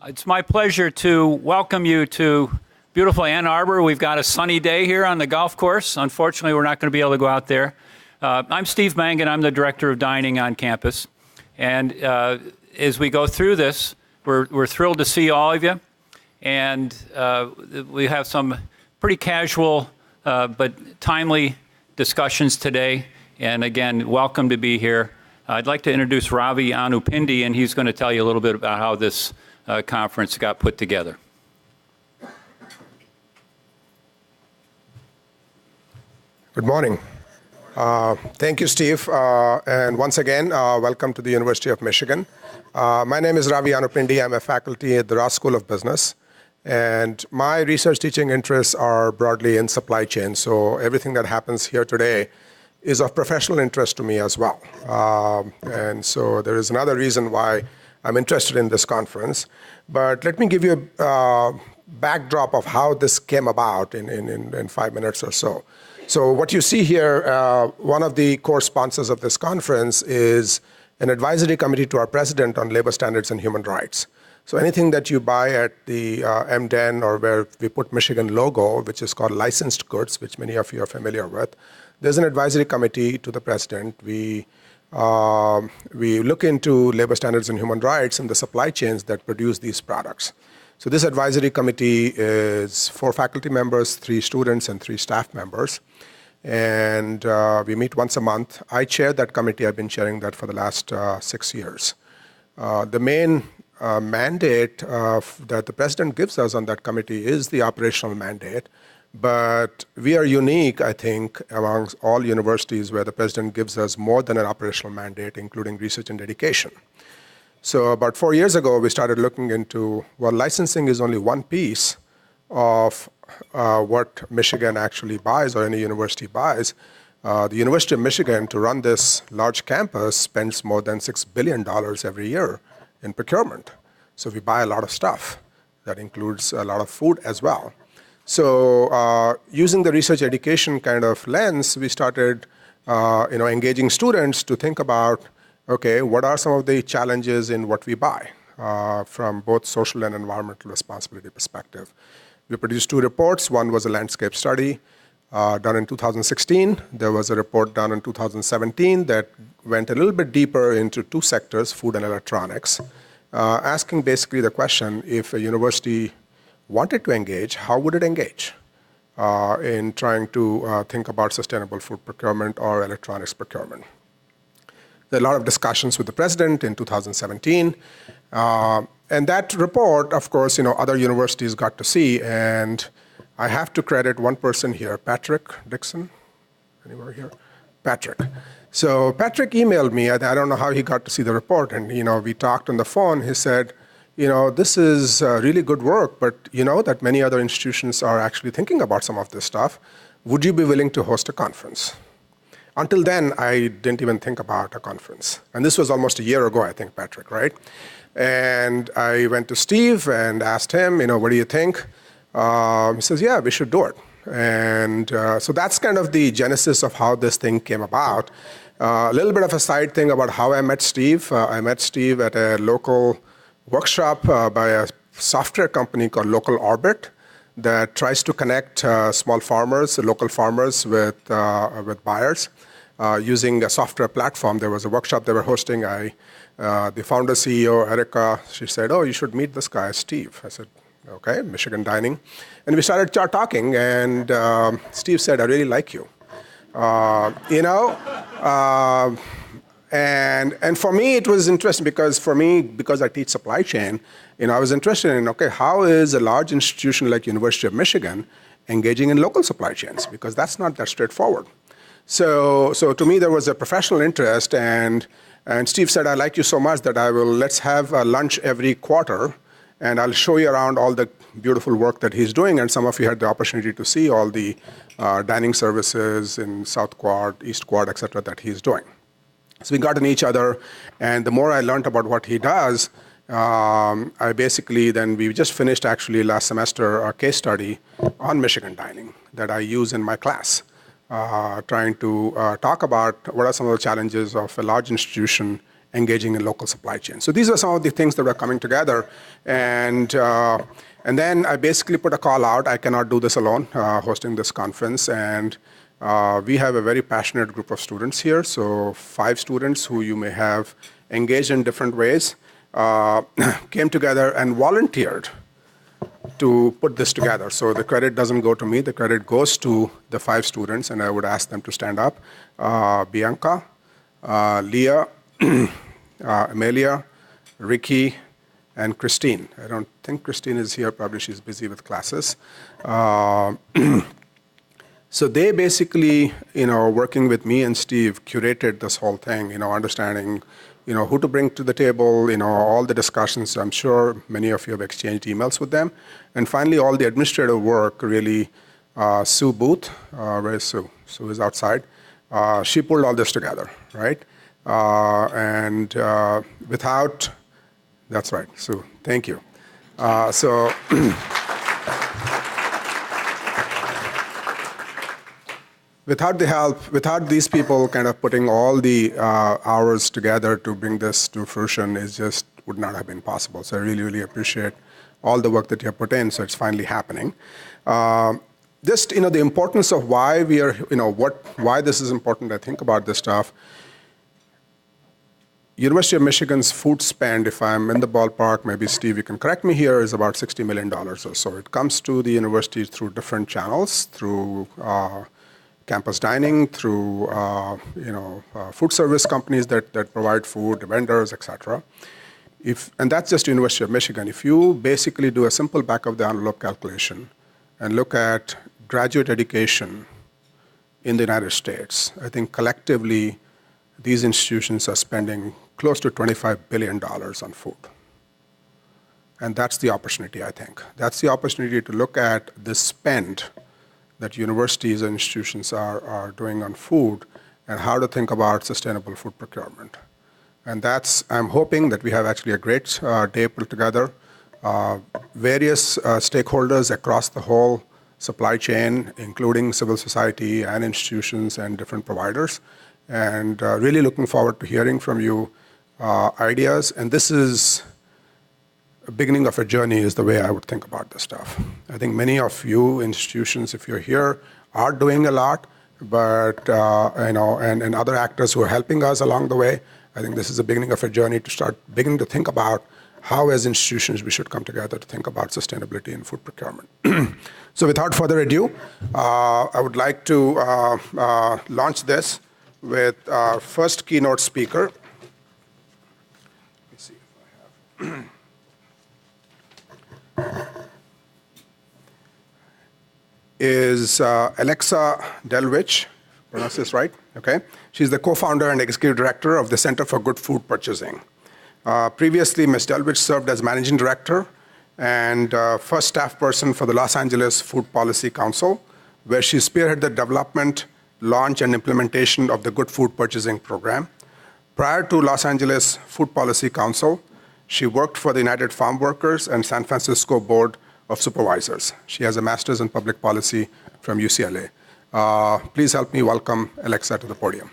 It's my pleasure to welcome you to beautiful Ann Arbor. We've got a sunny day here on the golf course. Unfortunately, we're not going to be able to go out there. I'm Steve Mangan. I'm the Director of Dining on campus. And as we go through this, we're thrilled to see all of you. And we have some pretty casual but timely discussions today. And again, welcome to be here. I'd like to introduce Ravi Anupindi, and he's going to tell you a little bit about how this conference got put together. Good morning. Thank you, Steve. And once again, welcome to the University of Michigan. My name is Ravi Anupindi. I'm a faculty at the Ross School of Business. And my research teaching interests are broadly in supply chain. So everything that happens here today is of professional interest to me as well. And so there is another reason why I'm interested in this conference. But let me give you a backdrop of how this came about in 5 minutes or so. So what you see here, one of the core sponsors of this conference is an advisory committee to our president on labor standards and human rights. So anything that you buy at the MDEN or where we put Michigan logo, which is called licensed goods, which many of you are familiar with, there's an advisory committee to the president. We look into labor standards and human rights in the supply chains that produce these products. So this advisory committee is 4 faculty members, 3 students, and 3 staff members. And we meet once a month. I chair that committee. I've been chairing that for the last 6 years. The main mandate that the president gives us on that committee is the operational mandate. But we are unique, I think, amongst all universities where the president gives us more than an operational mandate, including research and dedication. So about 4 years ago, we started looking into, well, licensing is only one piece of what Michigan actually buys or any university buys. The University of Michigan, to run this large campus, spends more than $6 billion every year in procurement. So we buy a lot of stuff. That includes a lot of food as well. So using the research education kind of lens, we started engaging students to think about, okay, what are some of the challenges in what we buy from both social and environmental responsibility perspective. We produced 2 reports. One was a landscape study done in 2016. There was a report done in 2017 that went a little bit deeper into 2 sectors, food and electronics, asking basically the question, if a university wanted to engage, how would it engage in trying to think about sustainable food procurement or electronics procurement? There are a lot of discussions with the president in 2017. And that report, of course, other universities got to see. And I have to credit one person here, Patrick Dixon. Anywhere here? Patrick. So Patrick emailed me. I don't know how he got to see the report. And, we talked on the phone. He said, this is really good work, but you know that many other institutions are actually thinking about some of this stuff. Would you be willing to host a conference? Until then, I didn't even think about a conference. And this was almost a year ago, I think, Patrick, right? And I went to Steve and asked him, what do you think? He says, yeah, we should do it. And so that's kind of the genesis of how this thing came about. A little bit of a side thing about how I met Steve. I met Steve at a local workshop by a software company called Local Orbit that tries to connect small farmers, local farmers with buyers using a software platform. There was a workshop they were hosting. The founder CEO, Erica, she said, oh, you should meet this guy, Steve. I said, okay, Michigan Dining. And we started talking, and Steve said, I really like you. And for me, it was interesting because I teach supply chain, I was interested in, okay, how is a large institution like University of Michigan engaging in local supply chains? Because that's not that straightforward. So to me, there was a professional interest, and Steve said, I like you so much that let's have a lunch every quarter, and I'll show you around all the beautiful work that he's doing. And some of you had the opportunity to see all the dining services in South Quad, East Quad, et cetera, that he's doing. So we got to know each other, and the more I learned about what he does, we just finished actually last semester a case study on Michigan dining that I use in my class, trying to talk about what are some of the challenges of a large institution engaging in local supply chain. So these are some of the things that are coming together. And then I basically put a call out. I cannot do this alone, hosting this conference. And we have a very passionate group of students here. So 5 students who you may have engaged in different ways came together and volunteered to put this together. So the credit doesn't go to me. The credit goes to the 5 students, and I would ask them to stand up. Bianca, Leah, Amelia, Ricky, and Christine. I don't think Christine is here. Probably she's busy with classes. So they basically, working with me and Steve, curated this whole thing, understanding, who to bring to the table, all the discussions. I'm sure many of you have exchanged emails with them. And finally, all the administrative work, really, Sue Booth, where is Sue? Sue is outside. She pulled all this together, right? And without, that's right, Sue, thank you. So without the help, without these people kind of putting all the hours together to bring this to fruition, it just would not have been possible. So I really, really appreciate all the work that you have put in, so it's finally happening. Just, the importance of why we are, why this is important, I think about this stuff. University of Michigan's food spend, if I'm in the ballpark, maybe Steve, you can correct me here, is about $60 million or so. It comes to the university through different channels, through campus dining, through food service companies that provide food, vendors, et cetera. And that's just University of Michigan. If you basically do a simple back of the envelope calculation and look at graduate education in the United States, I think collectively these institutions are spending close to $25 billion on food. And that's the opportunity, I think. That's the opportunity to look at the spend that universities and institutions are doing on food and how to think about sustainable food procurement. And I'm hoping that we have actually a great day put together. Various stakeholders across the whole supply chain, including civil society and institutions and different providers. And really looking forward to hearing from you ideas. And this is a beginning of a journey is the way I would think about this stuff. I think many of you institutions, if you're here, are doing a lot, but and other actors who are helping us along the way. I think this is the beginning of a journey to start beginning to think about how, as institutions, we should come together to think about sustainability in food procurement. So, without further ado, I would like to launch this with our first keynote speaker. Let me see if I have. Is Alexa Delwich, pronounce this right? Okay. She's the co-founder and executive director of the Center for Good Food Purchasing. Previously, Ms. Delwich served as managing director and first staff person for the Los Angeles Food Policy Council, where she spearheaded the development, launch, and implementation of the Good Food Purchasing Program. Prior to Los Angeles Food Policy Council, she worked for the United Farm Workers and San Francisco Board of Supervisors. She has a master's in public policy from UCLA. Please help me welcome Alexa to the podium.